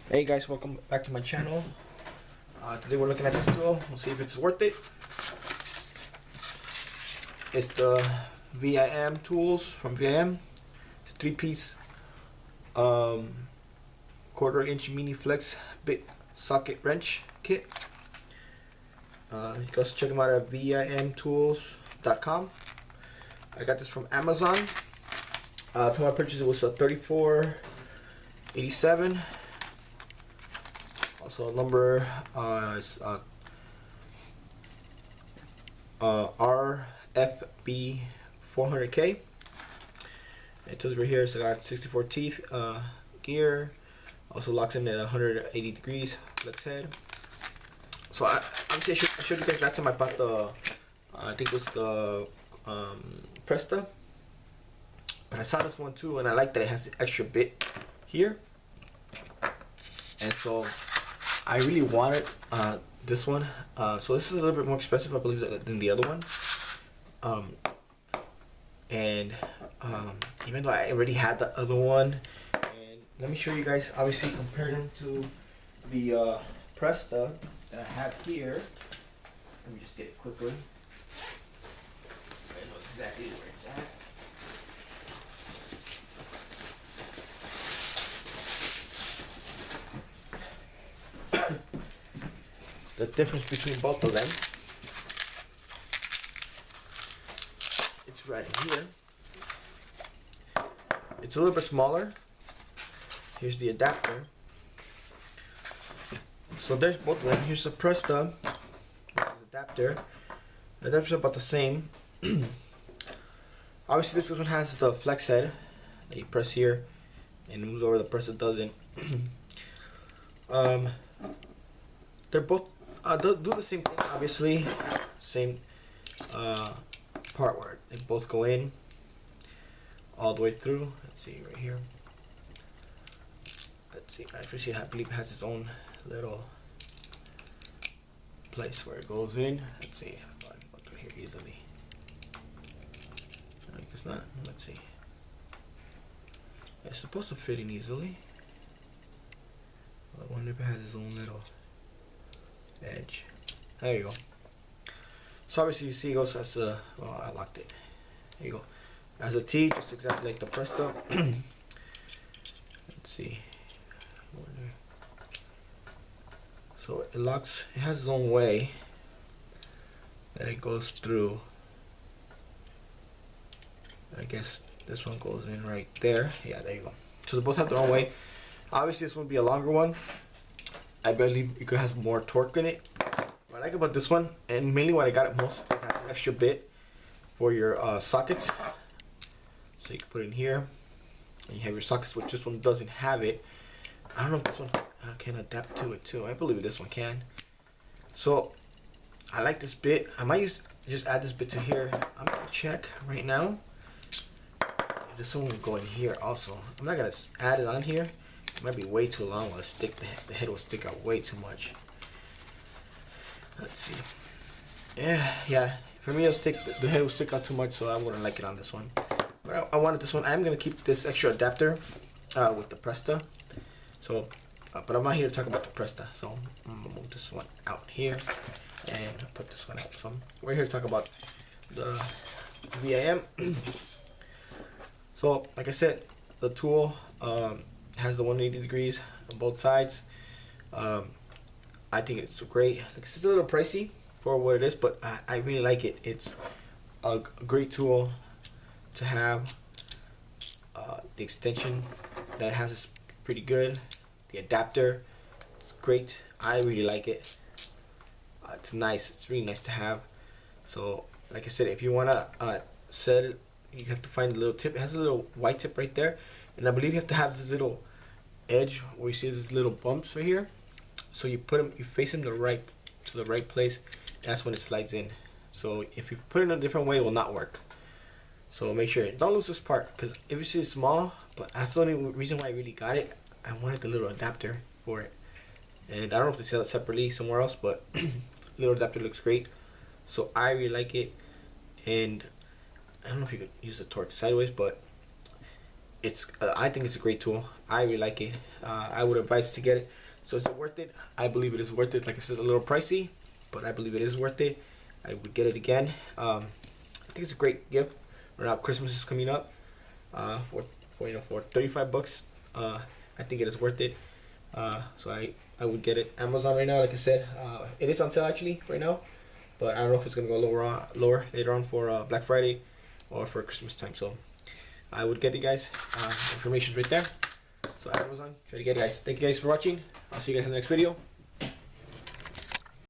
Hey guys, welcome back to my channel. Today we're looking at this tool. We'll see if it's worth it. It's the VIM tools from VIM. It's a 3-piece quarter-inch mini flex bit socket wrench kit. You guys check them out at vimtools.com. I got this from Amazon. Total purchase was $34.87. Also number is RFB 400K. It tells right here it's got 64 teeth, gear. Also locks in at 180 degrees flex head. So obviously I showed you guys last time I bought the I think it was the Presta, but I saw this one too and I like that it has the extra bit here, and so I really wanted this one. So this is a little bit more expensive, I believe, than the other one. Even though I already had the other one, and let me show you guys. Obviously, compare them to the Presta that I have here. Let me just get it quickly. I know exactly where it's at. The difference between both of them, it's right here. It's a little bit smaller. Here's the adapter. So there's both of them. Here's the Presta. This is the adapter. The adapter's about the same. Obviously this one has the flex head that you press here and it moves over. The Presta doesn't. They're both do the same thing, obviously. Same part where they both go in all the way through. Let's see right here. Let's see. I believe it has its own little place where it goes in. Let's see. I'll go through here easily. I guess not. Let's see. It's supposed to fit in easily. I wonder if it has its own little edge. There you go. So obviously you see it goes as a, well, I locked it. There you go. As a T, just exactly like the Presta. Let's see. So it locks, it has its own way that it goes through. I guess this one goes in right there. Yeah, there you go. So they both have their own way. Obviously this one would be a longer one. I believe it has more torque in it. What I like about this one, and mainly what I got it most, is it has an extra bit for your sockets. So you can put it in here, and you have your sockets, which this one doesn't have it. I don't know if this one can adapt to it too. I believe this one can. So I like this bit. I might just add this bit to here. I'm gonna check right now if this one will go in here also. I'm not gonna add it on here. It might be way too long. While the head will stick out way too much. Let's see. Yeah. For me, the head will stick out too much, so I wouldn't like it on this one. But I wanted this one. I'm gonna keep this extra adapter with the Presta. So, but I'm not here to talk about the Presta. So I'm gonna move this one out here and put this one out. So we're here to talk about the VIM. So, like I said, the tool has the 180 degrees on both sides. I think it's great. It's a little pricey for what it is, but I really like it. It's a great tool to have. The extension that it has is pretty good. The adapter, it's great. I really like it. It's nice. It's really nice to have. So, like I said, if you wanna set it, you have to find the little tip. It has a little white tip right there, and I believe you have to have this little edge where you see these little bumps right here. So you put them, you face them to the right place. And that's when it slides in. So if you put it in a different way, it will not work. So make sure don't lose this part, because if you see it's small, but that's the only reason why I really got it. I wanted the little adapter for it, and I don't know if they sell it separately somewhere else, but little adapter looks great. So I really like it, and I don't know if you could use the torque sideways, but it's I think it's a great tool. I really like it. I would advise to get it. So is it worth it? I believe it is worth it. Like I said, a little pricey, but I believe it is worth it. I would get it again. I think it's a great gift. Right now Christmas is coming up. For 35 bucks, I think it is worth it. So I would get it. Amazon right now, like I said, it is on sale actually right now, but I don't know if it's gonna go lower later on for Black Friday or for Christmas time. So I would get it, guys. Information's right there. So Amazon, try to get it, guys. Thank you guys for watching. I'll see you guys in the next video.